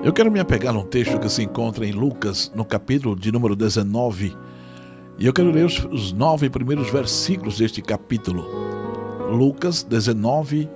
Eu quero me apegar num texto que se encontra em Lucas, no capítulo de número 19, e eu quero ler os 9 primeiros versículos deste capítulo. Lucas 19,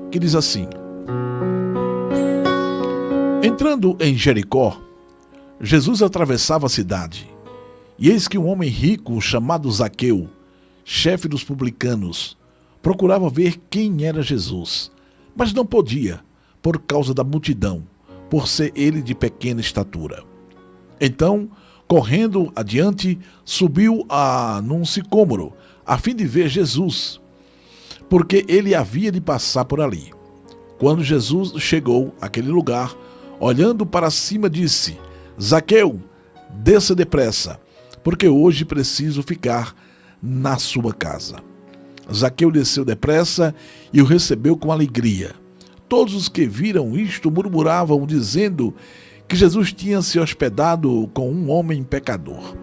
que diz assim: Entrando em Jericó, Jesus atravessava a cidade, e eis que um homem rico chamado Zaqueu, chefe dos publicanos, procurava ver quem era Jesus, mas não podia, por causa da multidão, por ser ele de pequena estatura. Então, correndo adiante, subiu num sicômoro, a fim de ver Jesus, porque ele havia de passar por ali. Quando Jesus chegou àquele lugar, olhando para cima, disse: Zaqueu, desça depressa, porque hoje preciso ficar na sua casa. Zaqueu desceu depressa e o recebeu com alegria. Todos os que viram isto murmuravam, dizendo que Jesus tinha se hospedado com um homem pecador.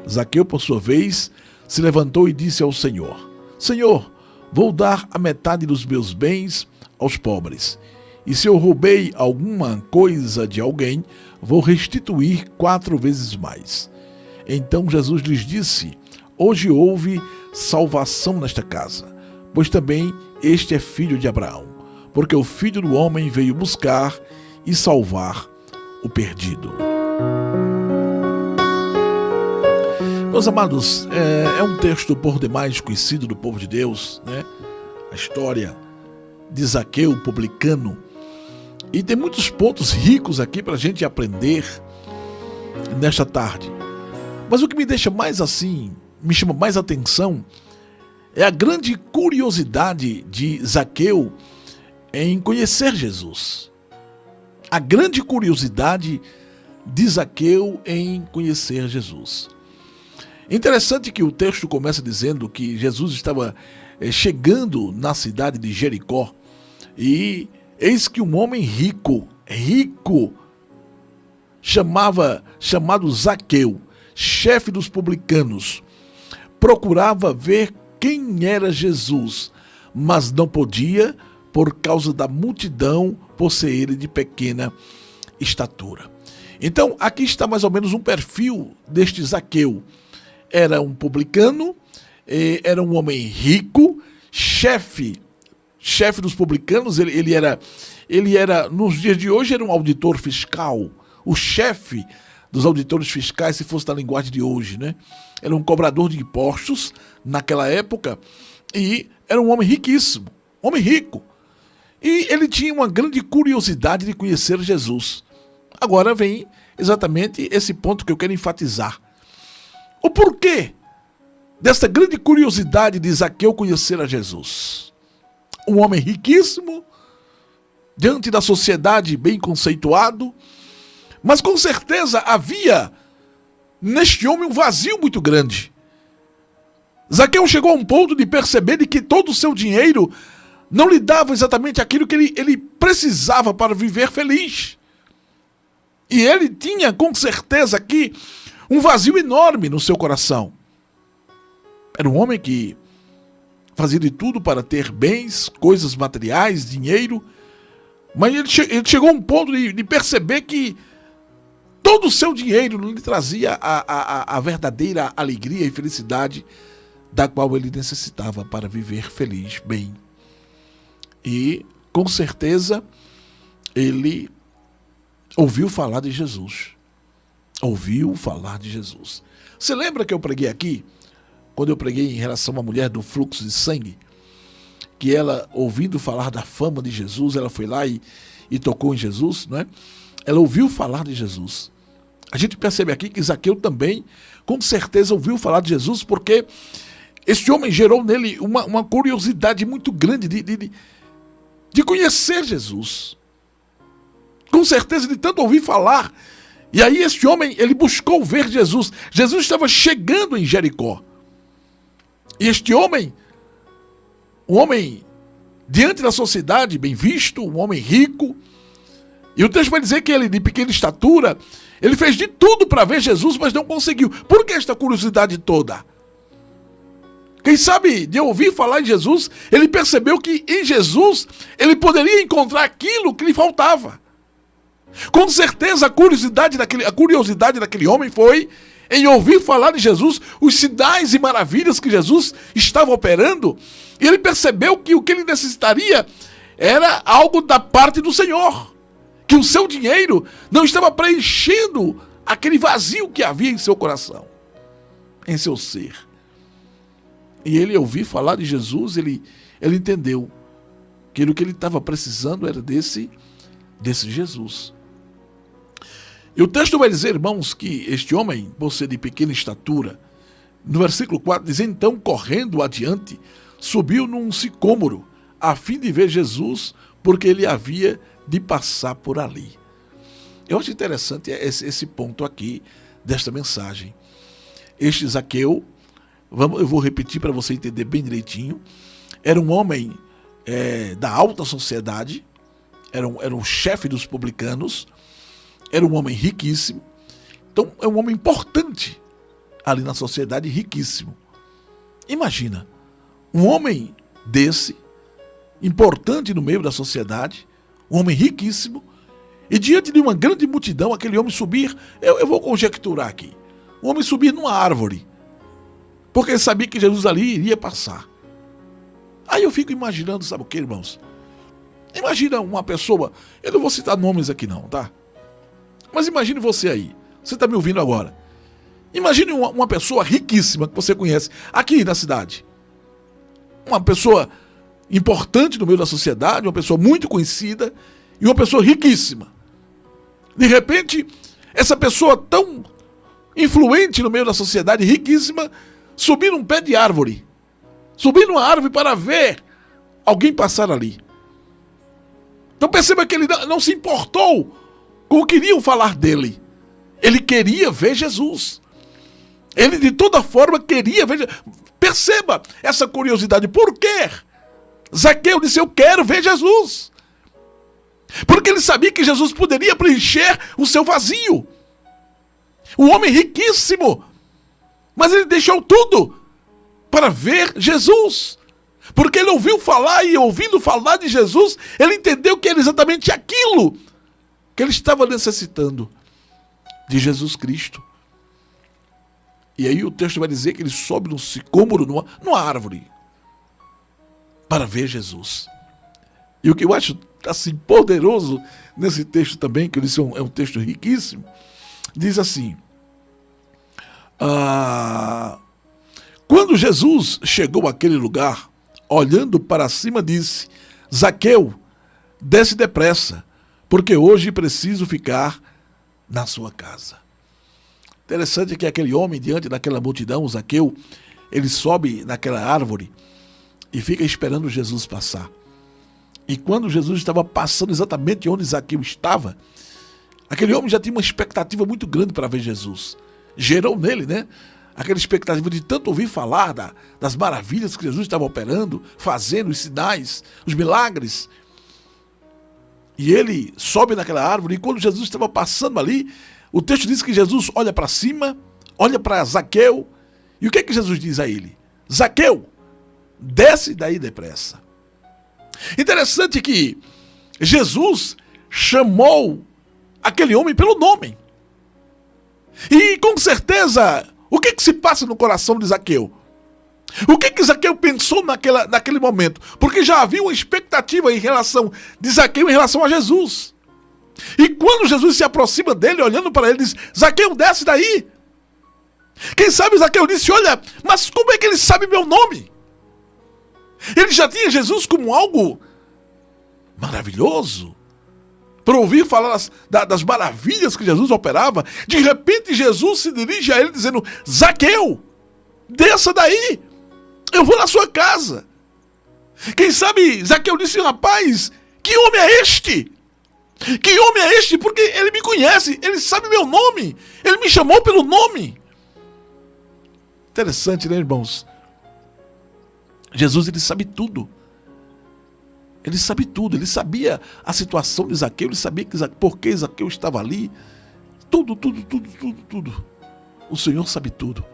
Zaqueu, por sua vez, se levantou e disse ao Senhor: Senhor, vou dar a metade dos meus bens aos pobres. E se eu roubei alguma coisa de alguém, vou restituir 4 vezes mais. Então Jesus lhes disse: Hoje houve salvação nesta casa, pois também este é filho de Abraão, porque o Filho do Homem veio buscar e salvar o perdido. Meus amados, é um texto por demais conhecido do povo de Deus, né? A história de Zaqueu, publicano. E tem muitos pontos ricos aqui para a gente aprender nesta tarde. Mas o que me deixa mais assim, me chama mais atenção, é a grande curiosidade de Zaqueu em conhecer Jesus. A grande curiosidade de Zaqueu em conhecer Jesus. Interessante que o texto começa dizendo que Jesus estava chegando na cidade de Jericó e eis que um homem rico, chamado Zaqueu, chefe dos publicanos, procurava ver quem era Jesus, mas não podia por causa da multidão, por ser ele de pequena estatura. Então, aqui está mais ou menos um perfil deste Zaqueu. Era um publicano, era um homem rico, chefe dos publicanos. Ele era, nos dias de hoje, era um auditor fiscal, o chefe dos auditores fiscais, se fosse na linguagem de hoje, né? Era um cobrador de impostos naquela época e era um homem riquíssimo, homem rico. E ele tinha uma grande curiosidade de conhecer Jesus. Agora vem exatamente esse ponto que eu quero enfatizar. O porquê dessa grande curiosidade de Zaqueu conhecer a Jesus? Um homem riquíssimo, diante da sociedade bem conceituado, mas com certeza havia neste homem um vazio muito grande. Zaqueu chegou a um ponto de perceber de que todo o seu dinheiro não lhe dava exatamente aquilo que ele precisava para viver feliz. E ele tinha com certeza aqui um vazio enorme no seu coração. Era um homem que fazia de tudo para ter bens, coisas materiais, dinheiro, mas ele chegou a um ponto de perceber que todo o seu dinheiro não lhe trazia a verdadeira alegria e felicidade da qual ele necessitava para viver feliz, bem. E, com certeza, ele ouviu falar de Jesus. Ouviu falar de Jesus. Você lembra que eu preguei aqui, quando eu preguei em relação a uma mulher do fluxo de sangue, que ela, ouvindo falar da fama de Jesus, ela foi lá e tocou em Jesus, não é? Ela ouviu falar de Jesus. A gente percebe aqui que Zaqueu também, com certeza, ouviu falar de Jesus, porque esse homem gerou nele uma curiosidade muito grande de conhecer Jesus. Com certeza, de tanto ouvir falar. E aí esse homem, ele buscou ver Jesus. Jesus estava chegando em Jericó. E este homem, um homem diante da sociedade, bem visto, um homem rico. E o texto vai dizer que ele, de pequena estatura, ele fez de tudo para ver Jesus, mas não conseguiu. Por que esta curiosidade toda? Quem sabe, de ouvir falar em Jesus, ele percebeu que em Jesus ele poderia encontrar aquilo que lhe faltava. Com certeza a curiosidade daquele homem foi em ouvir falar de Jesus, os sinais e maravilhas que Jesus estava operando, e ele percebeu que o que ele necessitaria era algo da parte do Senhor, que o seu dinheiro não estava preenchendo aquele vazio que havia em seu coração, em seu ser. E ele ouviu falar de Jesus, ele entendeu que o que ele estava precisando era desse Jesus. E o texto vai dizer, irmãos, que este homem, por ser de pequena estatura, no versículo 4, diz: então, correndo adiante, subiu num sicômoro, a fim de ver Jesus, porque ele havia de passar por ali. Eu acho interessante esse ponto aqui, desta mensagem. Este Zaqueu, eu vou repetir para você entender bem direitinho, era um homem da alta sociedade, era um chefe dos publicanos, era um homem riquíssimo. Então é um homem importante ali na sociedade, riquíssimo. Imagina, um homem desse, importante no meio da sociedade, um homem riquíssimo, e diante de uma grande multidão, aquele homem subir, eu vou conjecturar aqui, um homem subir numa árvore, porque ele sabia que Jesus ali iria passar. Aí eu fico imaginando, sabe o que, irmãos? Imagina uma pessoa, eu não vou citar nomes aqui não, tá? Mas imagine você aí, você está me ouvindo agora. Imagine uma pessoa riquíssima que você conhece aqui na cidade. Uma pessoa importante no meio da sociedade, uma pessoa muito conhecida e uma pessoa riquíssima. De repente, essa pessoa tão influente no meio da sociedade, riquíssima, subir num pé de árvore. Subir numa árvore para ver alguém passar ali. Então perceba que ele não se importou com o que queriam falar dele. Ele queria ver Jesus. Ele de toda forma queria ver Jesus. Perceba essa curiosidade. Por quê? Zaqueu disse: eu quero ver Jesus. Porque ele sabia que Jesus poderia preencher o seu vazio. Um homem riquíssimo. Mas ele deixou tudo para ver Jesus. Porque ele ouviu falar, e ouvindo falar de Jesus, ele entendeu que era exatamente aquilo que ele estava necessitando, de Jesus Cristo. E aí o texto vai dizer que ele sobe num sicômoro, numa árvore, para ver Jesus. E o que eu acho assim poderoso nesse texto também, que eu disse é um texto riquíssimo, diz assim: quando Jesus chegou àquele lugar, olhando para cima, disse: Zaqueu, desce depressa, porque hoje preciso ficar na sua casa. Interessante que aquele homem, diante daquela multidão, o Zaqueu, ele sobe naquela árvore e fica esperando Jesus passar. E quando Jesus estava passando exatamente onde Zaqueu estava, aquele homem já tinha uma expectativa muito grande para ver Jesus. Gerou nele, né? Aquela expectativa de tanto ouvir falar das maravilhas que Jesus estava operando, fazendo os sinais, os milagres. E ele sobe naquela árvore, e quando Jesus estava passando ali, o texto diz que Jesus olha para cima, olha para Zaqueu, e o que é que Jesus diz a ele? Zaqueu, desce daí depressa. Interessante que Jesus chamou aquele homem pelo nome. E com certeza, o que se passa no coração de Zaqueu? O que Zaqueu pensou naquele momento? Porque já havia uma expectativa em relação de Zaqueu em relação a Jesus. E quando Jesus se aproxima dele, olhando para ele, diz: Zaqueu, desce daí. Quem sabe Zaqueu disse: olha, mas como é que ele sabe meu nome? Ele já tinha Jesus como algo maravilhoso, para ouvir falar das maravilhas que Jesus operava. De repente Jesus se dirige a ele dizendo: Zaqueu, desça daí, eu vou na sua casa. Quem sabe Zaqueu disse: rapaz, que homem é este? Que homem é este? Porque ele me conhece, ele sabe meu nome, ele me chamou pelo nome. Interessante, né, irmãos? Jesus, ele sabe tudo. Ele sabe tudo, ele sabia a situação de Zaqueu, ele sabia por que Zaqueu estava ali. Tudo. O Senhor sabe tudo.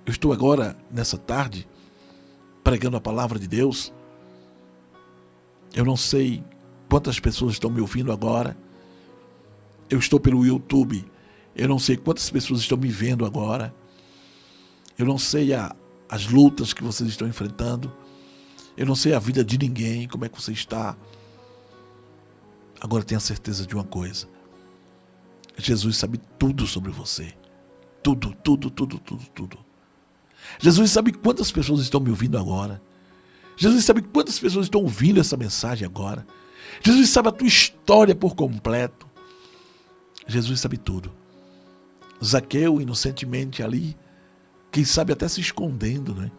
Eu estou agora, nessa tarde, pregando a palavra de Deus. Eu não sei quantas pessoas estão me ouvindo agora. Eu estou pelo YouTube, eu não sei quantas pessoas estão me vendo agora. Eu não sei as lutas que vocês estão enfrentando. Eu não sei a vida de ninguém, como é que você está. Agora tenha certeza de uma coisa. Jesus sabe tudo sobre você. Tudo, tudo, tudo, tudo, tudo. Jesus sabe quantas pessoas estão me ouvindo agora. Jesus sabe quantas pessoas estão ouvindo essa mensagem agora. Jesus sabe a tua história por completo. Jesus sabe tudo. Zaqueu, inocentemente ali, quem sabe até se escondendo, né?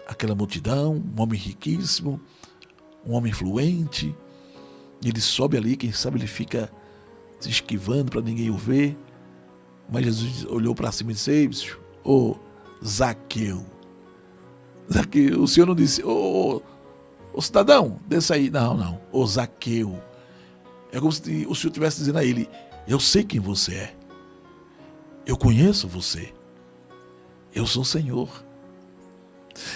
Aquela multidão, um homem riquíssimo, um homem influente. Ele sobe ali, quem sabe ele fica se esquivando para ninguém o ver. Mas Jesus olhou para cima e disse: ô Zaqueu. Zaqueu, o Senhor não disse: ô cidadão, desça aí. Não, ô Zaqueu. É como se o Senhor estivesse dizendo a ele: eu sei quem você é. Eu conheço você. Eu sou o Senhor.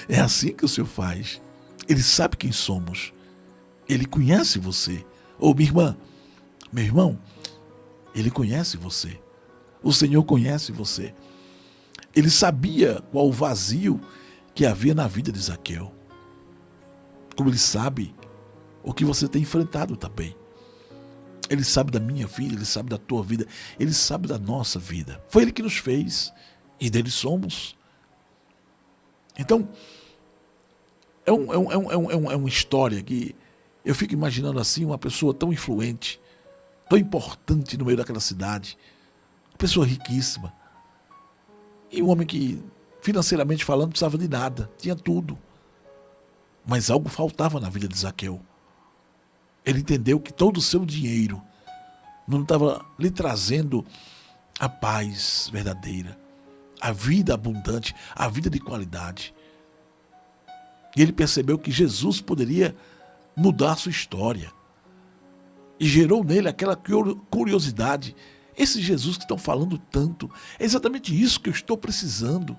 É assim que o Senhor faz. Ele sabe quem somos. Ele conhece você. Ô minha irmã, meu irmão, Ele conhece você. O Senhor conhece você. Ele sabia qual o vazio que havia na vida de Zaqueu. Como Ele sabe o que você tem enfrentado também. Ele sabe da minha vida, Ele sabe da tua vida, Ele sabe da nossa vida. Foi Ele que nos fez e dele somos. Então, é uma história que eu fico imaginando assim, uma pessoa tão influente, tão importante no meio daquela cidade, uma pessoa riquíssima, e um homem que, financeiramente falando, não precisava de nada, tinha tudo. Mas algo faltava na vida de Zaqueu. Ele entendeu que todo o seu dinheiro não estava lhe trazendo a paz verdadeira, a vida abundante, a vida de qualidade. E ele percebeu que Jesus poderia mudar a sua história. E gerou nele aquela curiosidade. Esse Jesus que estão falando tanto, é exatamente isso que eu estou precisando.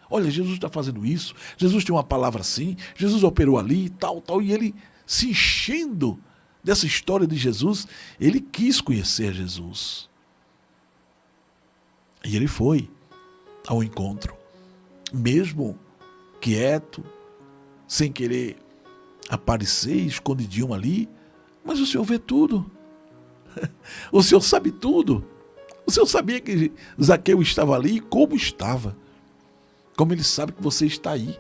Olha, Jesus está fazendo isso, Jesus tem uma palavra assim, Jesus operou ali, tal, e ele se enchendo dessa história de Jesus, ele quis conhecer Jesus. E ele foi ao encontro, mesmo quieto, sem querer aparecer, escondidinho ali, mas o Senhor vê tudo. O Senhor sabe tudo. O Senhor sabia que Zaqueu estava ali e como estava. Como Ele sabe que você está aí.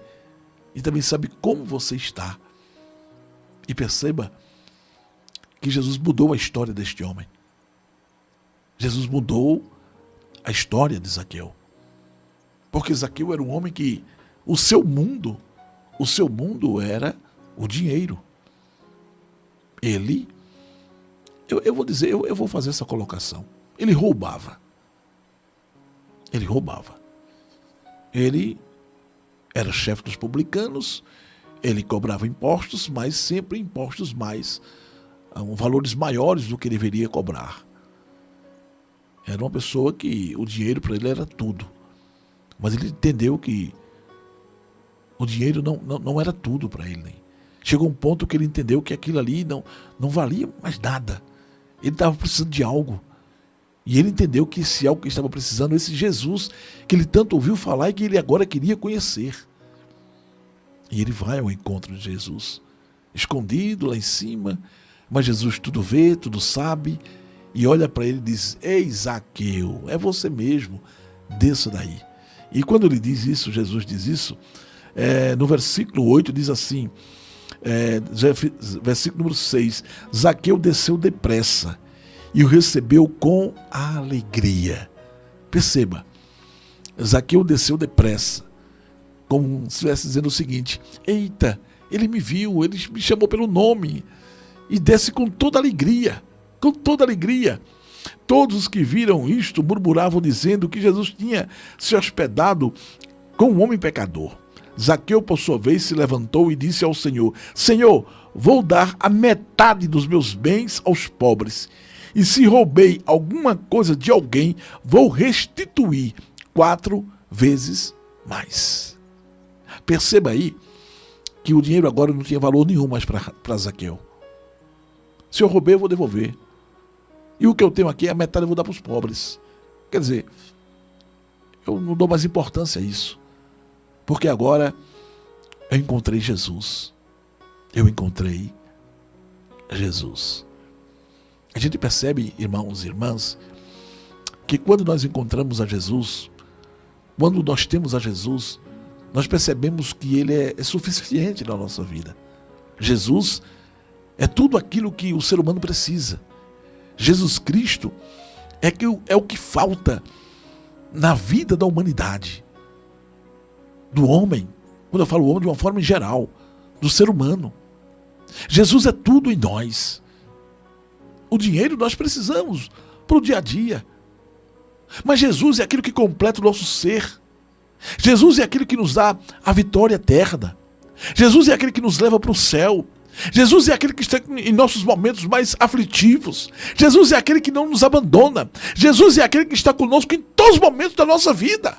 E também sabe como você está. E perceba que Jesus mudou a história deste homem. Jesus mudou a história de Zaqueu. Porque Zaqueu era um homem que o seu mundo era o dinheiro. Ele, eu vou fazer essa colocação. Ele roubava. Ele era chefe dos publicanos, ele cobrava impostos, mas sempre impostos valores maiores do que ele deveria cobrar. Era uma pessoa que o dinheiro para ele era tudo. Mas ele entendeu que o dinheiro não era tudo para ele. Chegou um ponto que ele entendeu que aquilo ali não valia mais nada. Ele estava precisando de algo. E ele entendeu que esse algo que ele estava precisando, esse Jesus que ele tanto ouviu falar e que ele agora queria conhecer. E ele vai ao encontro de Jesus, escondido lá em cima, mas Jesus tudo vê, tudo sabe, e olha para ele e diz: ei, Zaqueu, é você mesmo, desça daí. E quando ele diz isso, Jesus diz isso, no versículo 8 diz assim, versículo número 6, Zaqueu desceu depressa e o recebeu com alegria. Perceba, Zaqueu desceu depressa, como se estivesse dizendo o seguinte: eita, ele me viu, ele me chamou pelo nome, e desce com toda alegria, com toda alegria. Todos os que viram isto murmuravam dizendo que Jesus tinha se hospedado com um homem pecador. Zaqueu, por sua vez, se levantou e disse ao Senhor: Senhor, vou dar a metade dos meus bens aos pobres, e se roubei alguma coisa de alguém, vou restituir 4 vezes mais. Perceba aí que o dinheiro agora não tinha valor nenhum mais para Zaqueu. Se eu roubei, eu vou devolver. E o que eu tenho aqui, a metade eu vou dar para os pobres. Quer dizer, eu não dou mais importância a isso. Porque agora eu encontrei Jesus. Eu encontrei Jesus. A gente percebe, irmãos e irmãs, que quando nós encontramos a Jesus, quando nós temos a Jesus, nós percebemos que Ele é suficiente na nossa vida. Jesus é tudo aquilo que o ser humano precisa. Jesus Cristo é o que falta na vida da humanidade, do homem. Quando eu falo homem, de uma forma em geral, do ser humano. Jesus é tudo em nós. O dinheiro nós precisamos para o dia a dia. Mas Jesus é aquilo que completa o nosso ser. Jesus é aquele que nos dá a vitória eterna. Jesus é aquele que nos leva para o céu. Jesus é aquele que está em nossos momentos mais aflitivos. Jesus é aquele que não nos abandona. Jesus é aquele que está conosco em todos os momentos da nossa vida.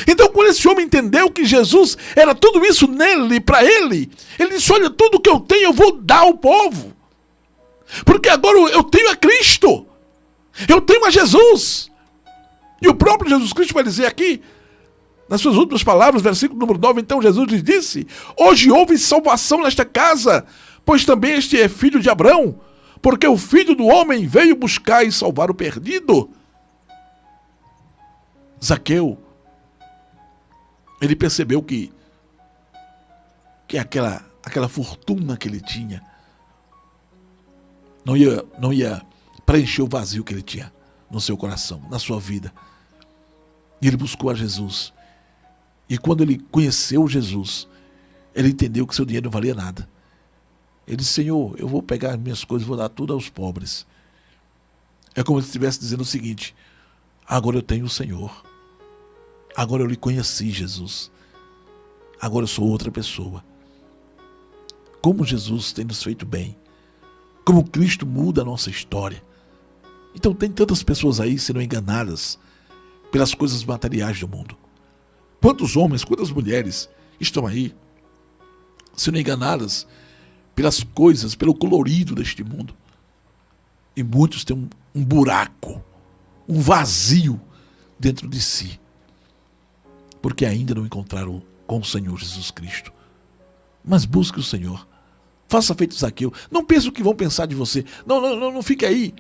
Então, quando esse homem entendeu que Jesus era tudo isso nele, para ele, ele disse: olha, tudo que eu tenho eu vou dar ao povo. Porque agora eu tenho a Cristo. Eu tenho a Jesus. E o próprio Jesus Cristo vai dizer aqui, nas suas últimas palavras, versículo número 9, então Jesus lhe disse: hoje houve salvação nesta casa, pois também este é filho de Abraão, porque o Filho do Homem veio buscar e salvar o perdido. Zaqueu, ele percebeu que aquela fortuna que ele tinha não ia preencher o vazio que ele tinha no seu coração, na sua vida. E ele buscou a Jesus. E quando ele conheceu Jesus, ele entendeu que seu dinheiro não valia nada. Ele disse: Senhor, eu vou pegar as minhas coisas e vou dar tudo aos pobres. É como se estivesse dizendo o seguinte: agora eu tenho o Senhor. Agora eu lhe conheci, Jesus. Agora eu sou outra pessoa. Como Jesus tem nos feito bem. Como Cristo muda a nossa história. Então tem tantas pessoas aí sendo enganadas pelas coisas materiais do mundo. Quantos homens, quantas mulheres estão aí sendo enganadas pelas coisas, pelo colorido deste mundo. E muitos têm um buraco, um vazio dentro de si, porque ainda não encontraram com o Senhor Jesus Cristo. Mas busque o Senhor. Faça feito Zaqueu. Não pense o que vão pensar de você. Não fique aí,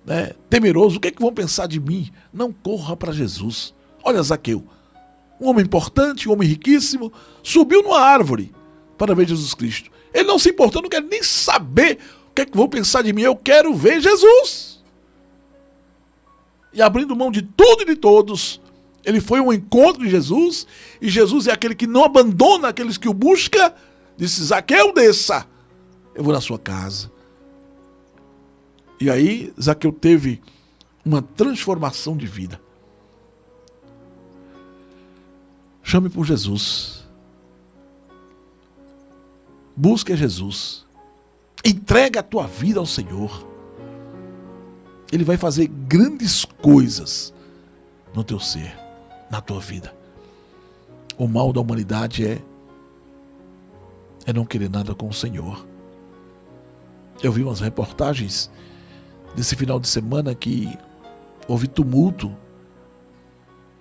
né, temeroso. O que é que vão pensar de mim? Não, corra para Jesus. Olha Zaqueu, um homem importante, um homem riquíssimo, subiu numa árvore para ver Jesus Cristo. Ele não se importou, não quer nem saber o que é que vão pensar de mim. Eu quero ver Jesus. E abrindo mão de tudo e de todos, ele foi ao encontro de Jesus, e Jesus é aquele que não abandona aqueles que o buscam. Disse: Zaqueu, desça, eu vou na sua casa. E aí Zaqueu teve uma transformação de vida. Chame por Jesus. Busque a Jesus. Entrega a tua vida ao Senhor. Ele vai fazer grandes coisas no teu ser, na tua vida. O mal da humanidade é não querer nada com o Senhor. Eu vi umas reportagens desse final de semana que houve tumulto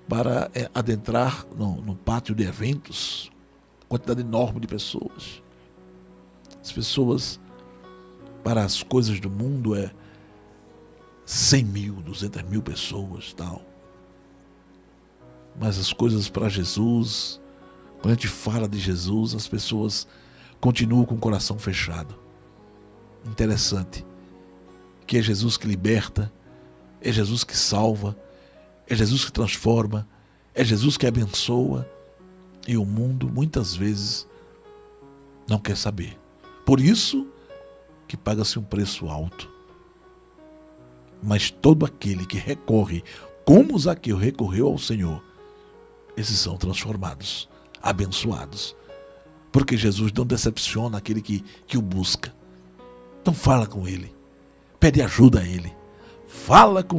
para adentrar no pátio de eventos, quantidade enorme de pessoas. As pessoas, para as coisas do mundo, 100 mil, 200 mil pessoas, tal. Mas as coisas para Jesus, quando a gente fala de Jesus, as pessoas continuam com o coração fechado. Interessante, que é Jesus que liberta, é Jesus que salva, é Jesus que transforma, é Jesus que abençoa, e o mundo muitas vezes não quer saber. Por isso que paga-se um preço alto. Mas todo aquele que recorre, como Zaqueu recorreu ao Senhor, esses são transformados, abençoados. Porque Jesus não decepciona aquele que o busca. Então fala com Ele, pede ajuda a Ele, fala com